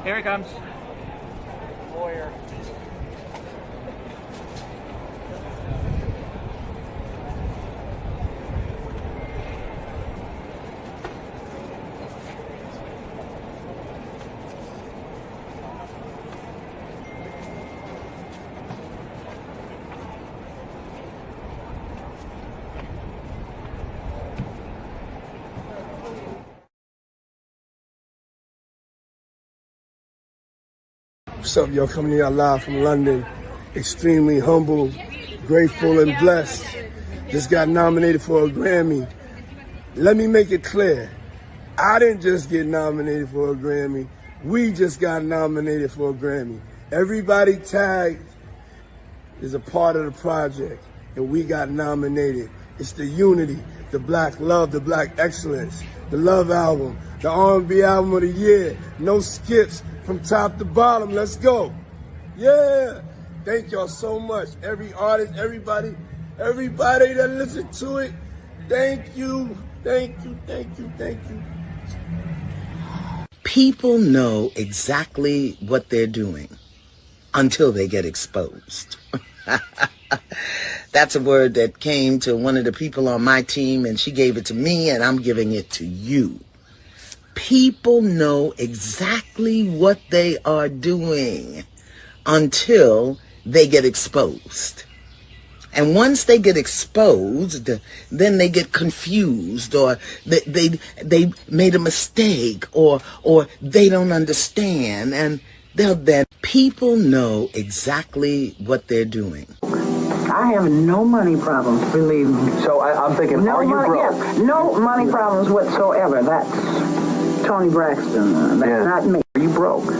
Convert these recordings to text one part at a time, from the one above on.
Here he comes. Lawyer. What's up, y'all? Coming to y'all live from London. Extremely humble, grateful, and blessed. Just got nominated for a Grammy. Let me make it clear. I didn't just get nominated for a Grammy. We just got nominated for a Grammy. Everybody tagged is a part of the project, and we got nominated. It's the unity, the black love, the black excellence, the love album, the R&B album of the year. No skips from top to bottom. Let's go. Yeah. Thank y'all so much. Every artist, everybody that listened to it. Thank you. Thank you. Thank you. Thank you. People know exactly what they're doing until they get exposed. That's a word that came to one of the people on my team, and she gave it to me, and I'm giving it to you. People know exactly what they are doing until they get exposed. And once they get exposed, then they get confused, or they made a mistake, or they don't understand, and then people know exactly what they're doing. I have no money problems, believe me. So I'm thinking, No are you money, broke? yes, no money problems whatsoever. That's Tony Braxton. That's not me. Are you broke?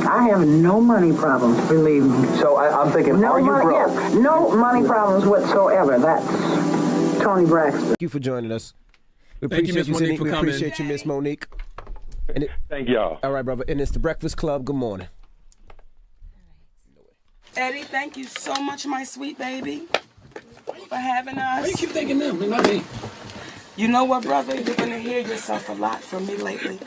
I have no money problems, believe me. So I'm thinking, No are you money, broke? yes, no money problems whatsoever. That's Tony Braxton. Thank you for joining us. We Thank you, appreciate Miss Monique, Sydney. for We coming. appreciate you, Miss Monique. Thank y'all. All right, brother. And it's the Breakfast Club. Good morning. Eddie, thank you so much, my sweet baby, for having us. Why you keep thinking them, not me? You know what, brother? You're going to hear yourself a lot from me lately.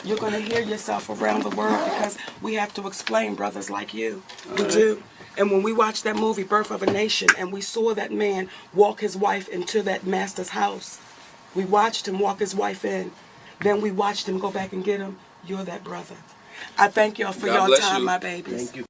You're going to hear yourself around the world because we have to explain brothers like you. We do. And when we watched that movie, Birth of a Nation, and we saw that man walk his wife into that master's house, we watched him walk his wife in. Then we watched him go back and get him. You're that brother. I thank y'all for God your bless time, you. my babies. Thank you.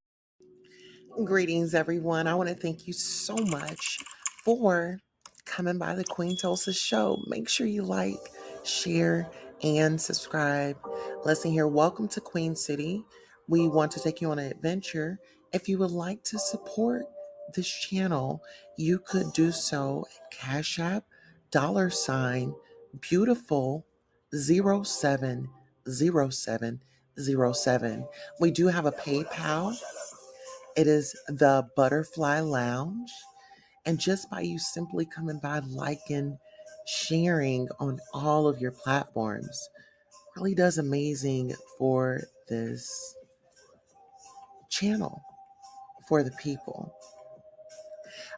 Greetings, everyone. I want to thank you so much for coming by the Queen Tulsa show. Make sure you like, share, and subscribe. Listen here, welcome to Queen City. We want to take you on an adventure. If you would like to support this channel, you could do so at Cash App, $ beautiful 070707. We do have a PayPal. It is the Butterfly Lounge. And just by you simply coming by, liking, sharing on all of your platforms really does amazing for this channel, for the people.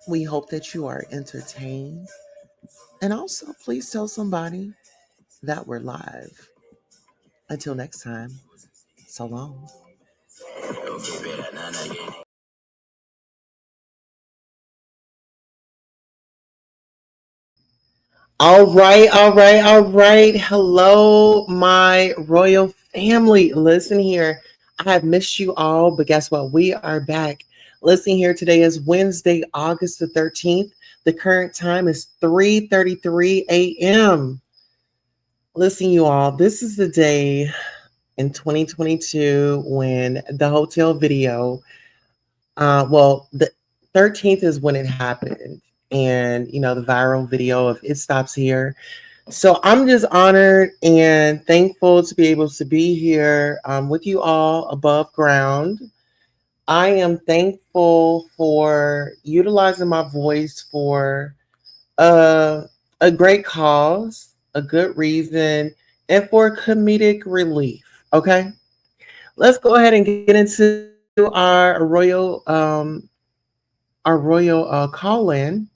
We hope that you are entertained. And also, please tell somebody that we're live. Until next time, so long. All right. Hello, my royal family. Listen here. I have missed you all, but guess what? We are back. Listen here. Today is Wednesday, August the 13th. The current time is 3:33 a.m. Listen, you all, this is the day in 2022 when the hotel video, the 13th is when it happened. And, the viral video of It Stops Here. So I'm just honored and thankful to be able to be here with you all above ground. I am thankful for utilizing my voice for a great cause, a good reason, and for comedic relief. Okay, let's go ahead and get into our royal call-in.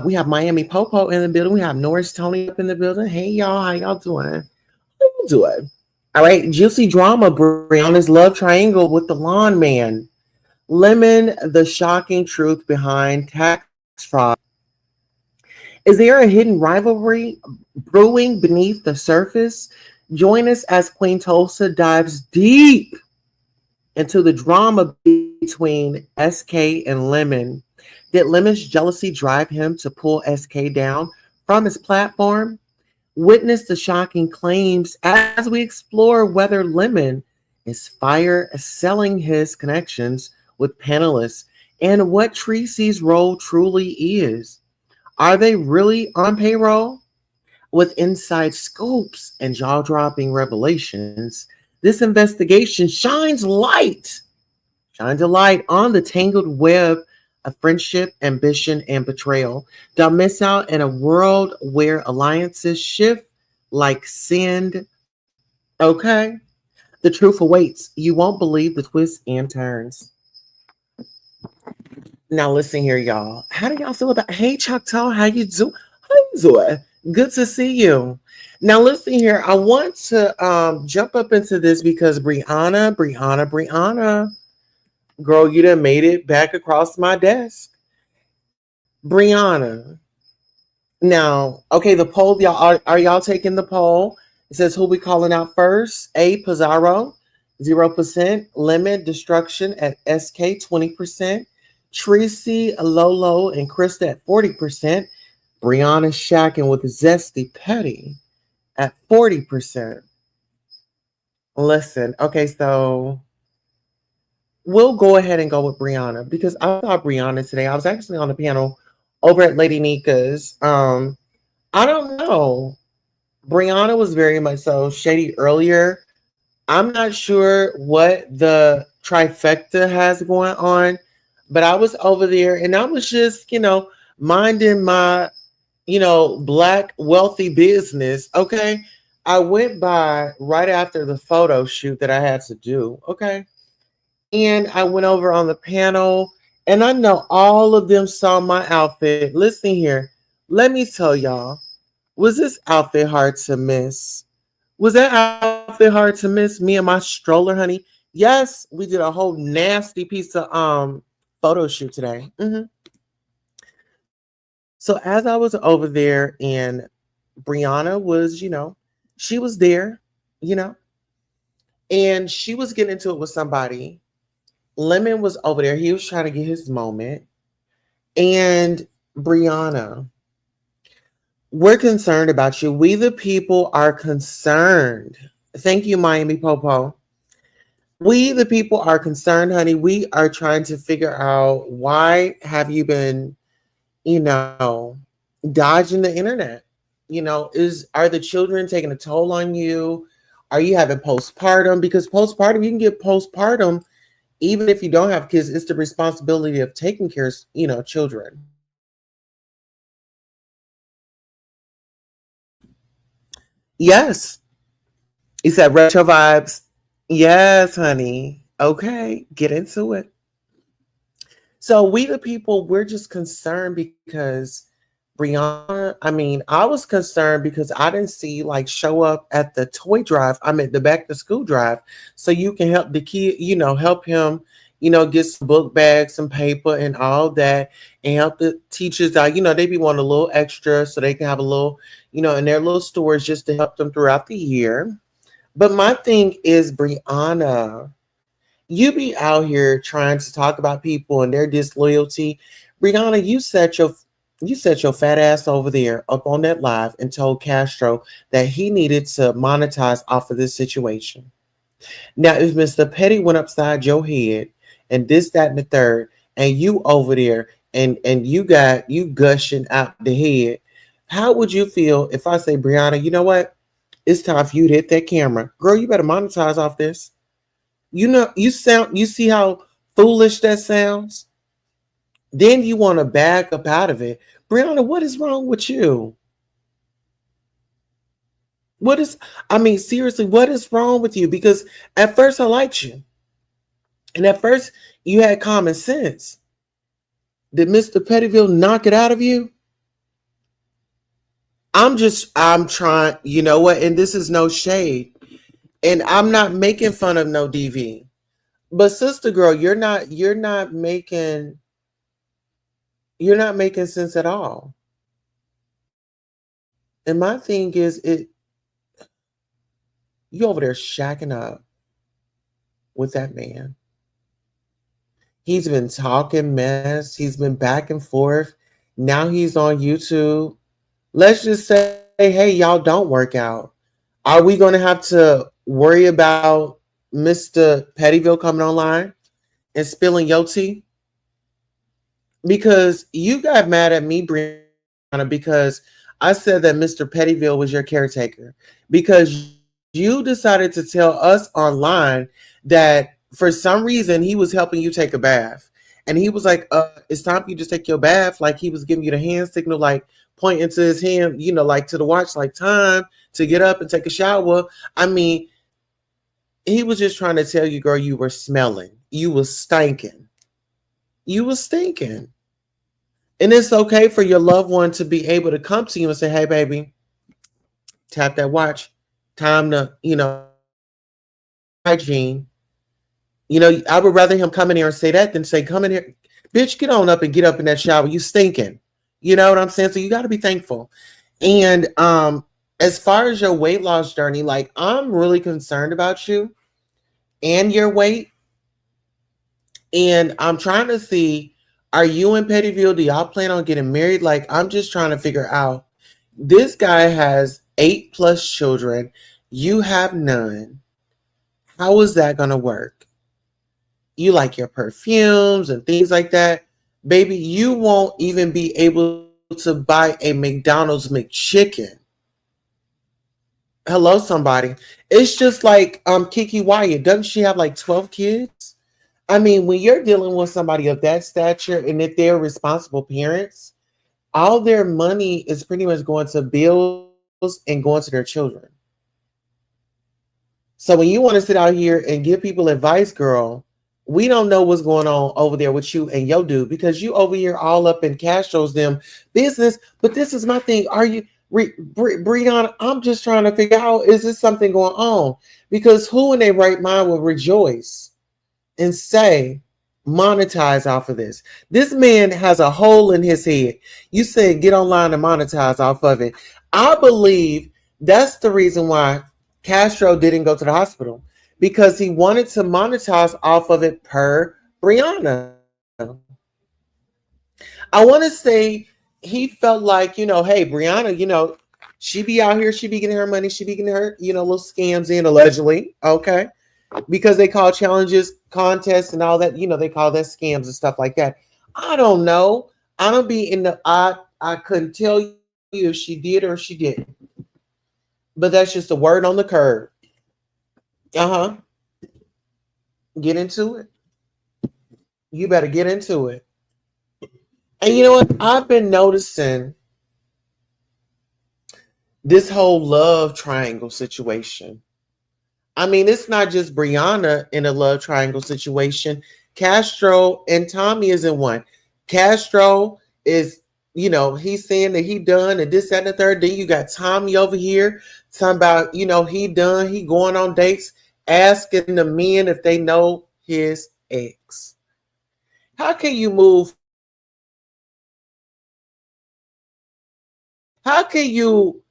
We have Miami Popo in the building. We have Norris Tony up in the building. Hey y'all, how y'all doing? How you doing? All right, juicy drama, Brianna's love triangle with the lawn man. Lemon, the shocking truth behind tax fraud. Is there a hidden rivalry brewing beneath the surface? Join us as Queen Tulsa dives deep into the drama between SK and Lemon. Did Lemon's jealousy drive him to pull SK down from his platform? Witness the shocking claims as we explore whether Lemon is fire selling his connections with panelists and what Treecey's role truly is. Are they really on payroll? With inside scoops and jaw dropping revelations, this investigation shines a light on the tangled web of friendship, ambition, and betrayal. Don't miss out in a world where alliances shift like sand. Okay? The truth awaits. You won't believe the twists and turns. Now listen here, y'all. How do y'all feel about Hey Choctaw? How you do? How you doing? Good to see you. Now listen here. I want to jump up into this because Brianna. Girl, you done made it back across my desk. Brianna. Now, okay, the poll, y'all are y'all taking the poll? It says who we calling out first? A Pizarro, 0%, Lemon Destruction at SK 20%, Treecey, Lolo, and Krista at 40%, Brianna Shacking with Zesty Petty at 40%. Listen, okay, so we'll go ahead and go with Brianna because I saw Brianna today. I was actually on the panel over at Lady Nika's. I don't know. Brianna was very much so shady earlier. I'm not sure what the trifecta has going on, but I was over there and I was just, minding my, black wealthy business. Okay. I went by right after the photo shoot that I had to do. Okay. And I went over on the panel, and I know all of them saw my outfit. Listen here. Let me tell y'all, was this outfit hard to miss? Was that outfit hard to miss? Me and my stroller, honey. Yes, we did a whole nasty piece of photo shoot today. So as I was over there, and Brianna was, she was there, and she was getting into it with somebody. Lemon was over there. He was trying to get his moment. And Brianna, we're concerned about you. We the people are concerned. Thank you, Miami Popo. We the people are concerned, honey. We are trying to figure out why have you been, dodging the internet? Are the children taking a toll on you? Are you having postpartum? Because postpartum, you can get postpartum even if you don't have kids. It's the responsibility of taking care of, children. Yes. He said retro vibes. Yes, honey. Okay, get into it. So we the people, we're just concerned because Brianna, I was concerned because I didn't see you show up at the toy drive. I'm at the back to school drive. So you can help the kid, help him, get some book bags, some paper and all that, and help the teachers out. They be wanting a little extra so they can have a little, in their little stores just to help them throughout the year. But my thing is, Brianna, you be out here trying to talk about people and their disloyalty. Brianna, you set your fat ass over there up on that live and told Castro that he needed to monetize off of this situation. Now, if Mr. Petty went upside your head and this, that, and the third, and you over there and you gushing out the head, how would you feel if I say, Brianna, you know what? It's time for you to hit that camera. Girl, you better monetize off this. You see how foolish that sounds? Then you want to back up out of it. Brianna, what is wrong with you? Seriously, what is wrong with you? Because at first I liked you. And at first you had common sense. Did Mr. Pettyville knock it out of you? I'm trying, you know what? And this is no shade. And I'm not making fun of no DV. But sister girl, you're not making sense at all. And my thing is you over there shacking up with that man. He's been talking mess. He's been back and forth. Now he's on YouTube. Let's just say, hey, y'all don't work out. Are we going to have to worry about Mr. Pettyville coming online and spilling your tea? Because you got mad at me, Brianna, because I said that Mr. Pettyville was your caretaker. Because you decided to tell us online that for some reason he was helping you take a bath. And he was like, it's time for you to take your bath. Like he was giving you the hand signal, like pointing to his hand, like to the watch, like time to get up and take a shower. I mean, he was just trying to tell you, girl, you were smelling. You was stinking. You was stinking. And it's okay for your loved one to be able to come to you and say, hey, baby, tap that watch. Time to, hygiene. I would rather him come in here and say that than say, come in here. Bitch, get on up and get up in that shower. You stinking. You know what I'm saying? So you got to be thankful. And as far as your weight loss journey, like I'm really concerned about you and your weight. And I'm trying to see, are you in Pettyville? Do y'all plan on getting married? Like, I'm just trying to figure out. This guy has 8+ children. You have none. How is that going to work? You like your perfumes and things like that. Baby, you won't even be able to buy a McDonald's McChicken. Hello, somebody. It's just like Kiki Wyatt. Doesn't she have like 12 kids? I mean, when you're dealing with somebody of that stature and if they're responsible parents, all their money is pretty much going to bills and going to their children. So when you want to sit out here and give people advice, girl, we don't know what's going on over there with you and your dude because you over here all up in Castro's them business. But this is my thing. Are you, Brianna, I'm just trying to figure out, is this something going on? Because who in their right mind will rejoice and say, monetize off of this? This man has a hole in his head. You said get online and monetize off of it. I believe that's the reason why Castro didn't go to the hospital, because he wanted to monetize off of it per Brianna. I want to say he felt like, hey, Brianna, she be out here, she be getting her money, she be getting her, little scams in allegedly. Okay. Because they call challenges, contests, and all that, they call that scams and stuff like that. I don't know. I don't be in the, I couldn't tell you if she did or she didn't. But that's just a word on the curb. Uh-huh. Get into it. You better get into it. And you know what? I've been noticing this whole love triangle situation. I mean, it's not just Brianna in a love triangle situation. Castro and Tommy is in one. Castro is, he's saying that he done and this, that, and the third. Then you got Tommy over here talking about, he done, he going on dates, asking the men if they know his ex. How can you move? How can you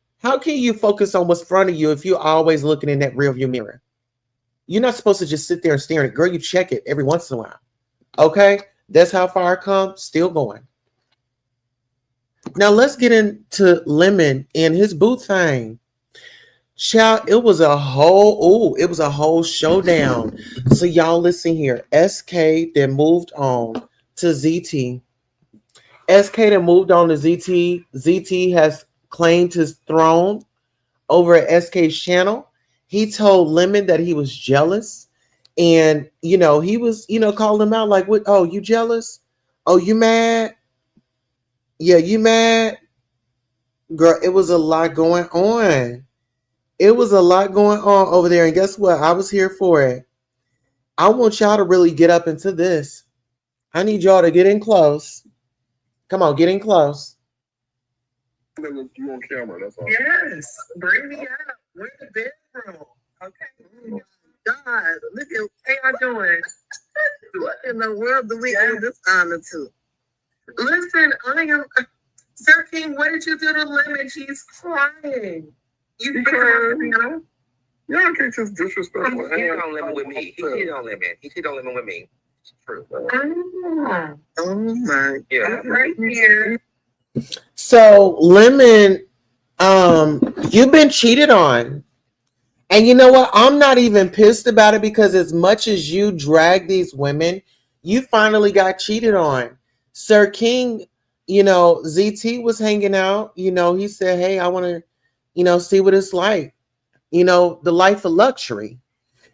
focus on what's in front of you if you're always looking in that rearview mirror? You're not supposed to just sit there and stare at it. Girl, you check it every once in a while. Okay? That's how far I come. Still going. Now let's get into Lemon and his boot thing. Child, it was a whole showdown. So y'all listen here. SK then moved on to ZT. SK then moved on to ZT. ZT has claimed his throne over at SK's channel. He told Lemon that he was jealous. And, he was, calling him out like, what? Oh, you jealous? Oh, you mad? Yeah, you mad? Girl, it was a lot going on. It was a lot going on over there. And guess what? I was here for it. I want y'all to really get up into this. I need y'all to get in close. Come on, get in close. You on camera, that's all. Yes, bring me up. We're in the bedroom. Okay. God, look at how y'all doing. What in the world do we owe this honor to? Listen, I am Sir King. What did you do to Lemon? She's crying. You crying? Y'all can't just disrespect my He don't limit with me. He don't limit. He don't limit with me. It's true. Oh my Yeah. right here. So Lemon, you've been cheated on. And you know what? I'm not even pissed about it because as much as you drag these women, you finally got cheated on. Sir King, ZT was hanging out. He said, hey, I want to, see what it's like. The life of luxury.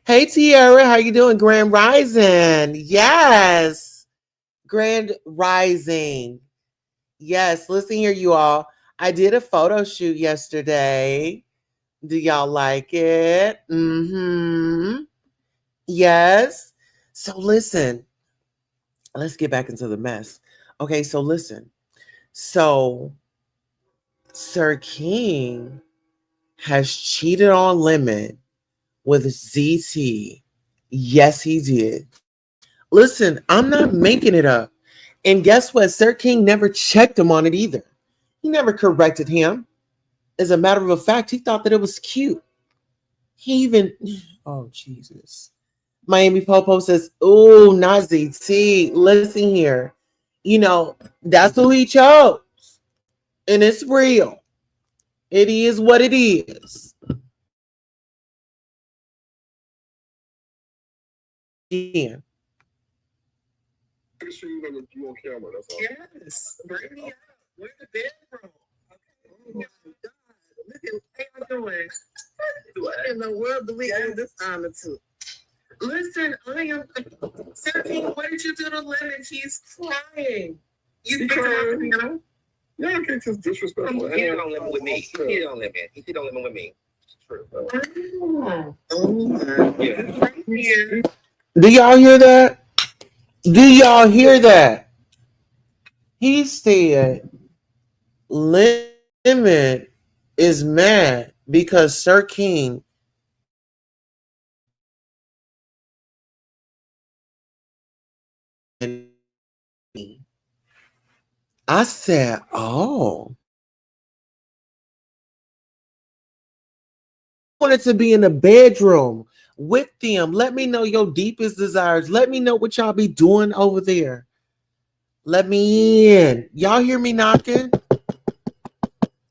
Hey, Tiara, how you doing? Grand Rising. Yes. Grand Rising. Yes. Listen here, you all. I did a photo shoot yesterday. Do y'all like it? Mm-hmm. Yes. So listen, let's get back into the mess. Okay, so listen. So Sir King has cheated on Lemon with ZT. Yes, he did. Listen, I'm not making it up. And guess what? Sir King never checked him on it either. He never corrected him. As a matter of fact, he thought that it was cute. He even, oh, Jesus. Miami Popo says, oh, not ZT. Listen here. That's who he chose. And it's real. It is what it is. Yeah. Make sure you know you on camera. That's all. Yes. Bring me up. We're in the bedroom. Okay. Look at how y'all doing. What in the world do we owe this honor to? Listen, I am Sir King, what did you do to Lemon? She's crying. You crying? Y'all can't just disrespect my He don't limit with me. He don't limit. He don't limit with me. It's true. Oh my. Yeah. Do y'all hear that? Do y'all hear that? He said Lemon is mad because Sir King I said, oh. I wanted to be in the bedroom with them. Let me know your deepest desires. Let me know what y'all be doing over there. Let me in. Y'all hear me knocking?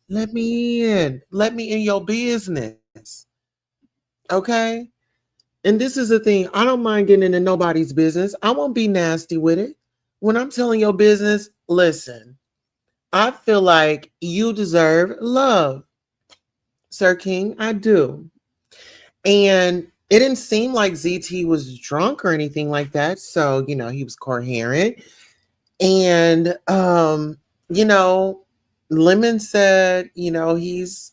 Let me in. Let me in your business. Okay? And this is the thing. I don't mind getting into nobody's business. I won't be nasty with it. When I'm telling your business, listen, I feel like you deserve love. Sir King, I do. And it didn't seem like ZT was drunk or anything like that. So, he was coherent. And, Lemon said, he's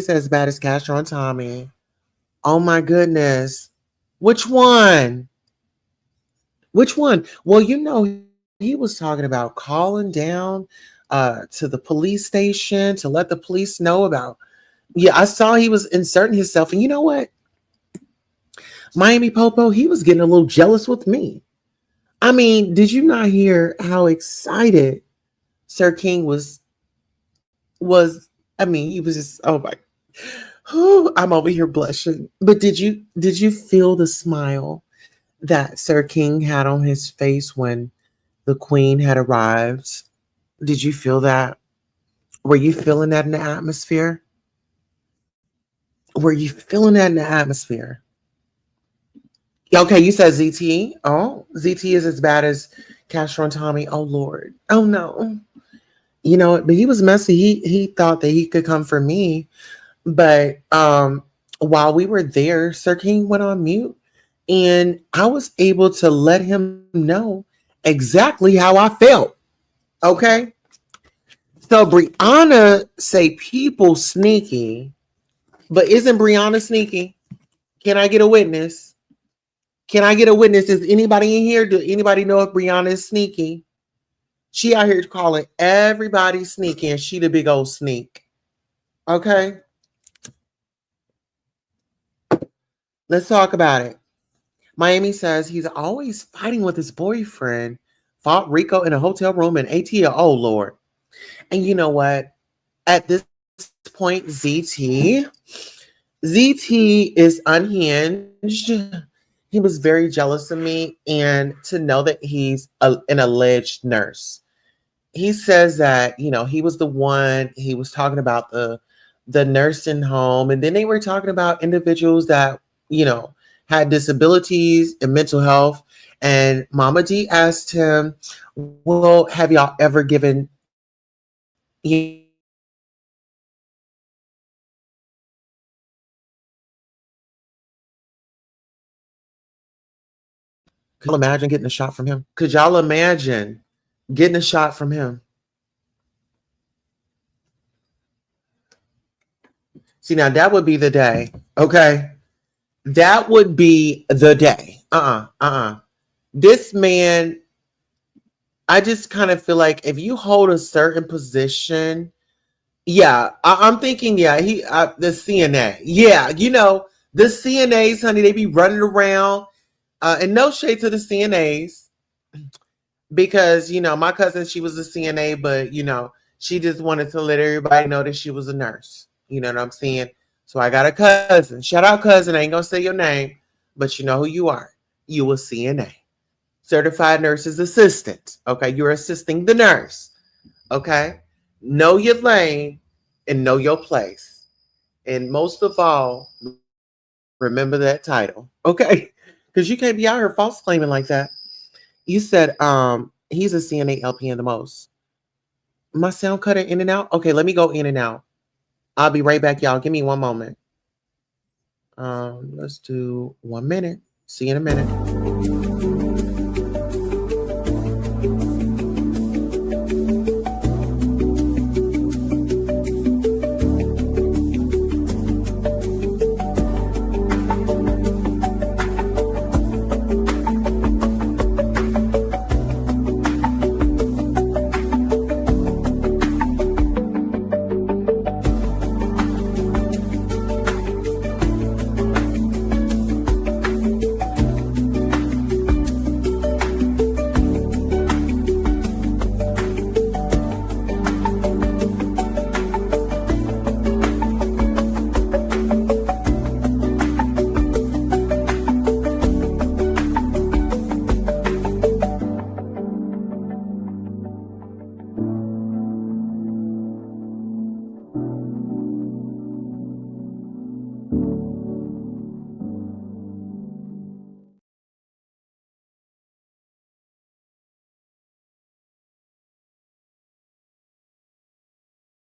as bad as Cash on Tommy. Oh my goodness. Which one? Which one? Well, he was talking about calling down to the police station to let the police know about. Yeah, I saw he was inserting himself. And you know what? Miami Popo, he was getting a little jealous with me. I mean, did you not hear how excited Sir King was? He was just, oh my, I'm over here blushing. But did you feel the smile that Sir King had on his face when the Queen had arrived? Did you feel that? Were you feeling that in the atmosphere? Were you feeling that in the atmosphere? Okay, you said ZT. Oh, ZT is as bad as Castro and Tommy. Oh Lord. Oh no. But he was messy. He thought that he could come for me. But while we were there, Sir King went on mute. And I was able to let him know exactly how I felt. Okay. So Brianna say people sneaky, but isn't Brianna sneaky? Can I get a witness? Can I get a witness? Is anybody in here? Do anybody know if Brianna is sneaky? She out here calling everybody sneaky, and she the big old sneak. Okay. Let's talk about it. Miami says he's always fighting with his boyfriend. Fought Rico in a hotel room in ATL. Oh, Lord. And you know what? At this point, ZT is unhinged. He was very jealous of me. And to know that he's an alleged nurse. He says that, he was the one, he was talking about the nursing home. And then they were talking about individuals that, had disabilities and mental health. And Mama D asked him, well, have y'all ever given could y'all imagine getting a shot from him? Could y'all imagine getting a shot from him? See, now that would be the day. Okay. That would be the day. This man, I just kind of feel like if you hold a certain position, I'm thinking, the CNA. Yeah, the CNAs, honey, they be running around. And no shade to the CNAs, because, my cousin, she was a CNA, but, she just wanted to let everybody know that she was a nurse. You know what I'm saying? So I got a cousin. Shout out, cousin. I ain't going to say your name, but you know who you are. You a CNA. Certified Nurse's Assistant. Okay? You're assisting the nurse. Okay? Know your lane and know your place. And most of all, remember that title. Okay? Because you can't be out here false claiming like that. You said he's a CNA LPN the most. My sound cutting in and out? Okay, let me go in and out. I'll be right back, y'all. Give me one moment. Let's do 1 minute. See you in a minute.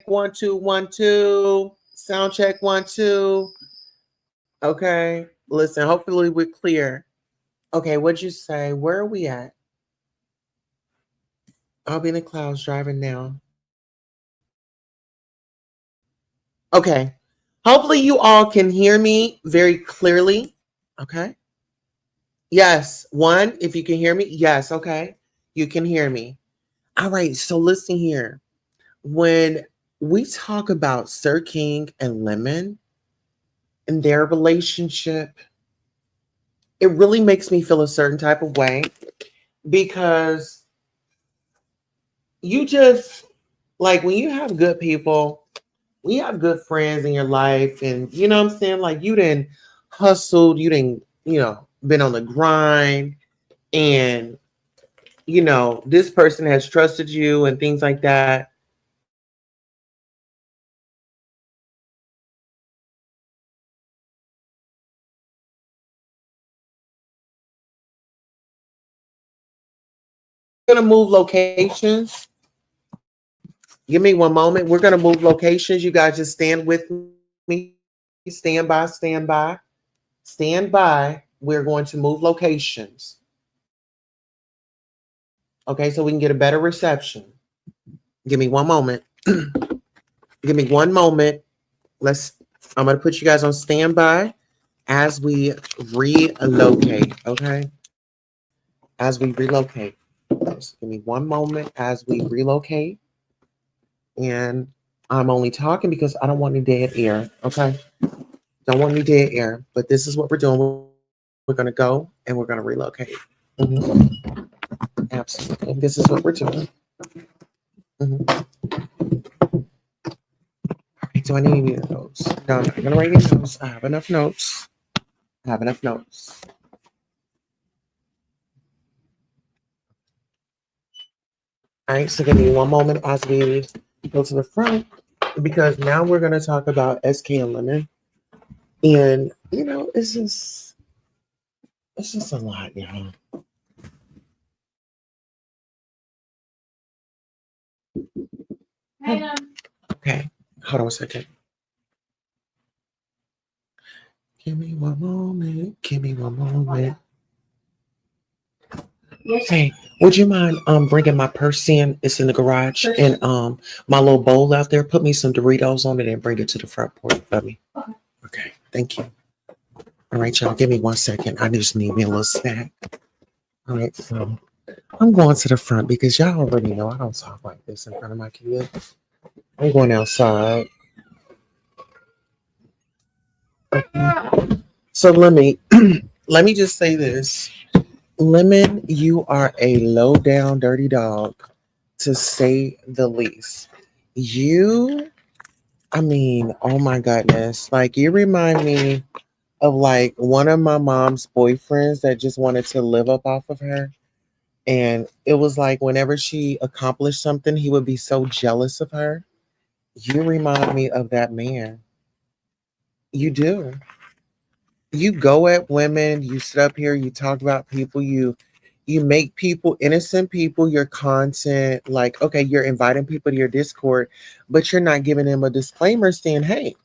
1 2 1 2. Sound check 1 2. Okay. Listen, hopefully we're clear. Okay, what'd you say? Where are we at? I'll be in the clouds driving now. Okay. Hopefully you all can hear me very clearly. Okay. Yes. 1, if you can hear me. Yes. Okay. You can hear me. All right. So listen here. When we talk about Sir King and Lemon and their relationship, it really makes me feel a certain type of way, because you just, like, when you have good people, when you have good friends in your life, and you know what I'm saying, like, you didn't hustled, you didn't, been on the grind, and this person has trusted you and things like that. We're gonna move locations. Give me 1 moment. We're gonna move locations. You guys just stand with me. Stand by, stand by, stand by. We're going to move locations. Okay, so we can get a better reception. Give me 1 moment. Give me 1 moment. I'm gonna put you guys on standby as we relocate. Okay, as we relocate. Just give me 1 moment as we relocate. And I'm only talking because I don't want any dead air. Okay. Don't want any dead air, but this is what we're doing. We're going to go and we're going to relocate. Mhm. Absolutely. This is what we're doing. Mhm. All right, do I need any notes? No, I'm not going to write any notes. I have enough notes. I have enough notes. All right, so give me one moment as we go to the front because now we're going to talk about SK and Lemon. And, you know, it's just a lot, y'all. Okay, hold on a second. Give me one moment. Give me one moment. Hey, would you mind bringing my purse in? It's in the garage, and my little bowl out there. Put me some Doritos on it and bring it to the front porch for me. Okay, thank you. All right, y'all. Give me 1 second. I just need me a little snack. All right, so I'm going to the front because y'all already know I don't talk like this in front of my kids. I'm going outside. Okay. So let me just say this. Lemon, you are a low down dirty dog, to say the least. I mean, oh my goodness. Like, you remind me of like one of my mom's boyfriends that just wanted to live up off of her. And it was like whenever she accomplished something, he would be so jealous of her. You remind me of that man. You do. You go at women, you sit up here, you talk about people, you make people, innocent people, your content, like, okay, you're inviting people to your Discord, but you're not giving them a disclaimer saying, hey,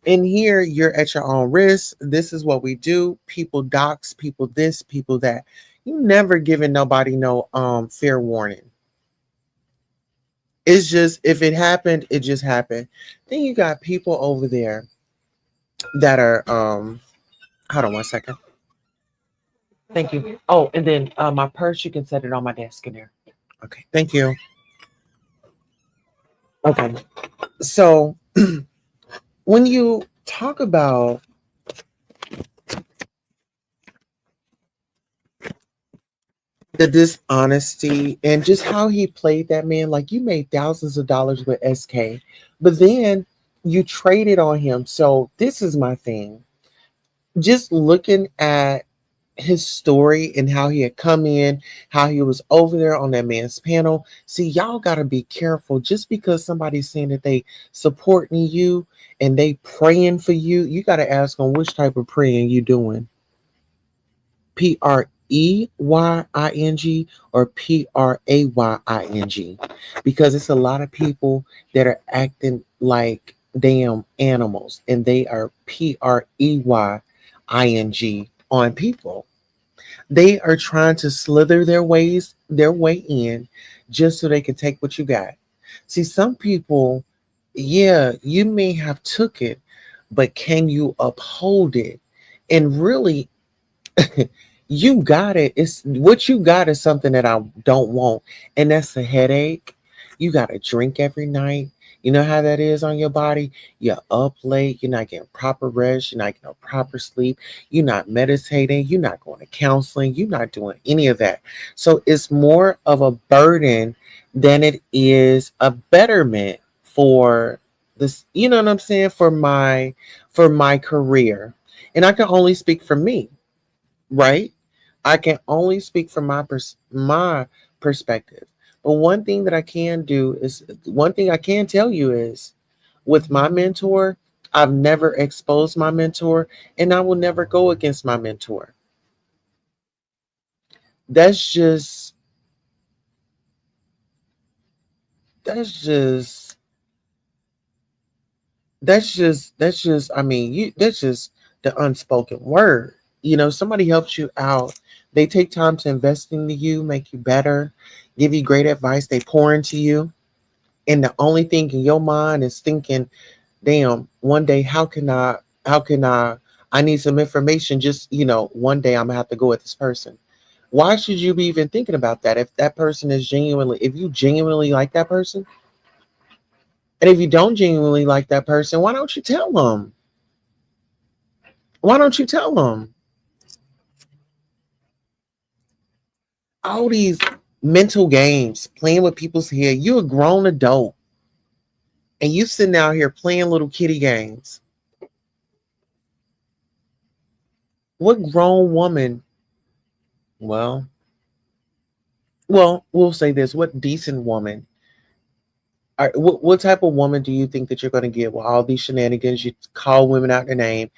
in here you're at your own risk. This is what we do. People dox, people this, people that. You never giving nobody no fair warning. It's just, if it happened, it just happened. Then you got people over there that are hold on 1 second. Thank you. Oh, and then my purse, you can set it on my desk in there. Okay, thank you. Okay, so when you talk about the dishonesty and just how he played that man, like, you made thousands of dollars with SK, but then you traded on him. So this is my thing. Just looking at his story and how he had come in, how he was over there on that man's panel. See, y'all got to be careful. Just because somebody's saying that they supporting you and they praying for you, you got to ask them which type of praying you doing. Preying or praying, because it's a lot of people that are acting like damn animals and they are preying on people. They are trying to slither their way in just so they can take what you got. See, some people, yeah, you may have took it, but can you uphold it? And really, you got it. It's what you got is something that I don't want, and that's a headache. You got to drink every night. You know how that is on your body. You're up late. You're not getting proper rest. You're not getting proper sleep. You're not meditating. You're not going to counseling. You're not doing any of that. So it's more of a burden than it is a betterment for this. You know what I'm saying? For my career, and I can only speak for me, right? I can only speak from my perspective. But one thing that I can do is, one thing I can tell you is, with my mentor, I've never exposed my mentor, and I will never go against my mentor. That's just that's just that's just I mean, that's just the unspoken word. You know, somebody helps you out. They take time to invest into you, make you better, give you great advice. They pour into you. And the only thing in your mind is thinking, damn, one day, I need some information. Just, one day I'm gonna have to go with this person. Why should you be even thinking about that? If you genuinely like that person, and if you don't genuinely like that person, why don't you tell them? Why don't you tell them? All these mental games, playing with people's head. You're a grown adult. And you sitting out here playing little kitty games. What grown woman? Well, we'll say this. What decent woman? What type of woman do you think that you're going to get with all these shenanigans? You call women out their name.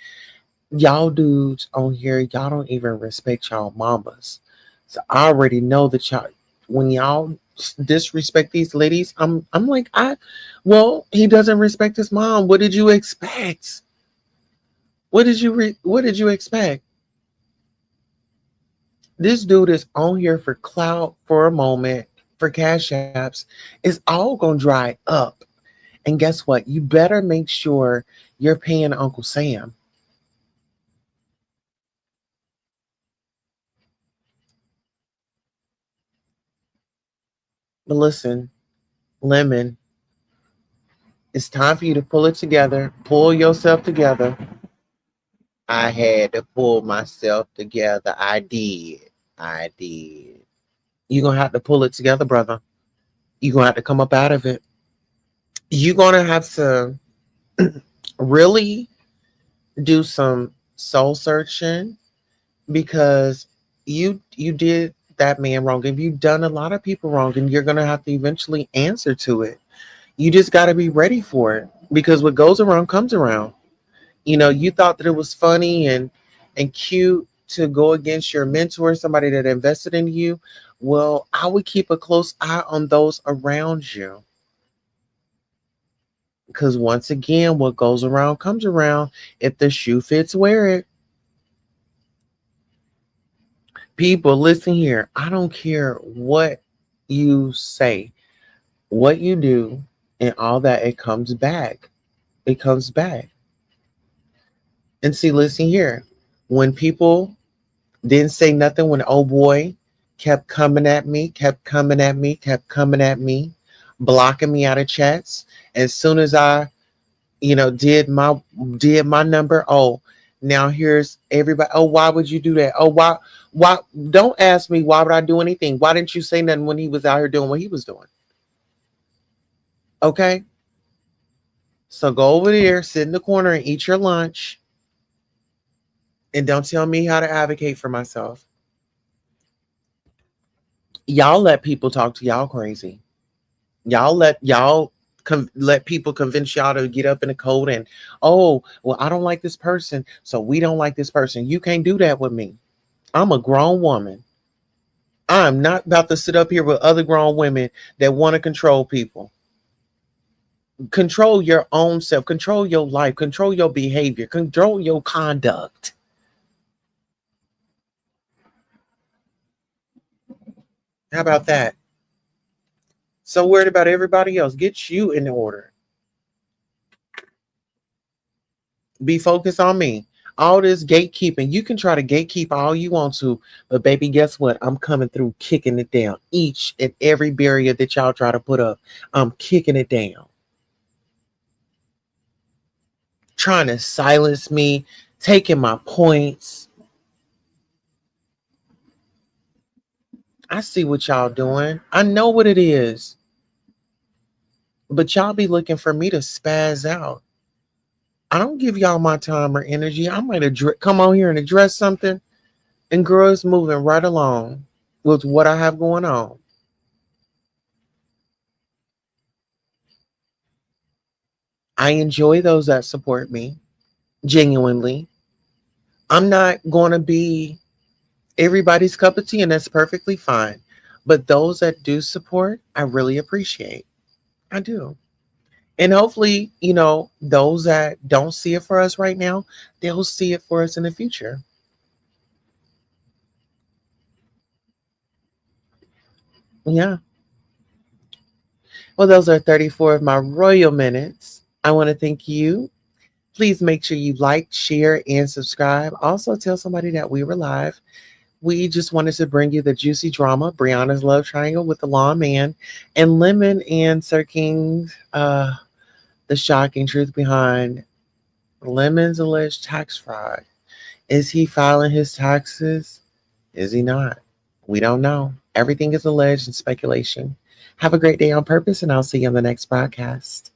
Y'all dudes on here, y'all don't even respect y'all mamas. So I already know that y'all, when y'all disrespect these ladies, I'm like, he doesn't respect his mom. What did you expect? What did you expect? This dude is on here for clout for a moment, for cash apps. It's all gonna dry up. And guess what? You better make sure you're paying Uncle Sam. But listen, Lemon, it's time for you to pull it together. Pull yourself together. I had to pull myself together. I did. You're going to have to pull it together, brother. You're going to have to come up out of it. You're going to have to really do some soul searching, because you did that man wrong. If you've done a lot of people wrong, and you're going to have to eventually answer to it. You just got to be ready for it, because what goes around comes around. You know, you thought that it was funny and cute to go against your mentor, somebody that invested in you. Well, I would keep a close eye on those around you. Because once again, what goes around comes around. If the shoe fits, wear it. People, listen here. I don't care what you say, what you do, and all that. It comes back. It comes back. And see, listen here. When people didn't say nothing, when old boy kept coming at me, blocking me out of chats. As soon as I, did my number, oh, now here's everybody. Oh, why would you do that? Oh, why? Don't ask me why would I do anything. Why didn't you say nothing when he was out here doing what he was doing? Okay. So go over there, sit in the corner and eat your lunch. And don't tell me how to advocate for myself. Y'all let people talk to y'all crazy. Y'all let people convince y'all to get up in the code and, oh, well, I don't like this person, so we don't like this person. You can't do that with me. I'm a grown woman. I'm not about to sit up here with other grown women that want to control people. Control your own self. Control your life. Control your behavior. Control your conduct. How about that? So worried about everybody else. Get you in order. Be focused on me. All this gatekeeping, you can try to gatekeep all you want to, but baby, guess what? I'm coming through kicking it down. Each and every barrier that y'all try to put up, I'm kicking it down. Trying to silence me, taking my points. I see what y'all doing. I know what it is. But y'all be looking for me to spaz out. I don't give y'all my time or energy. I might come on here and address something, and girl is moving right along with what I have going on. I enjoy those that support me, genuinely. I'm not going to be everybody's cup of tea, and that's perfectly fine. But those that do support, I really appreciate. I do. And hopefully, those that don't see it for us right now, they'll see it for us in the future. Yeah. Well, those are 34 of my royal minutes. I want to thank you. Please make sure you like, share, and subscribe. Also, tell somebody that we were live. We just wanted to bring you the juicy drama, Brianna's love triangle with the lawman, and Lemon and Sir King's the shocking truth behind Lemon's alleged tax fraud. Is he filing his taxes? Is he not? We don't know. Everything is alleged and speculation. Have a great day on purpose, and I'll see you on the next broadcast.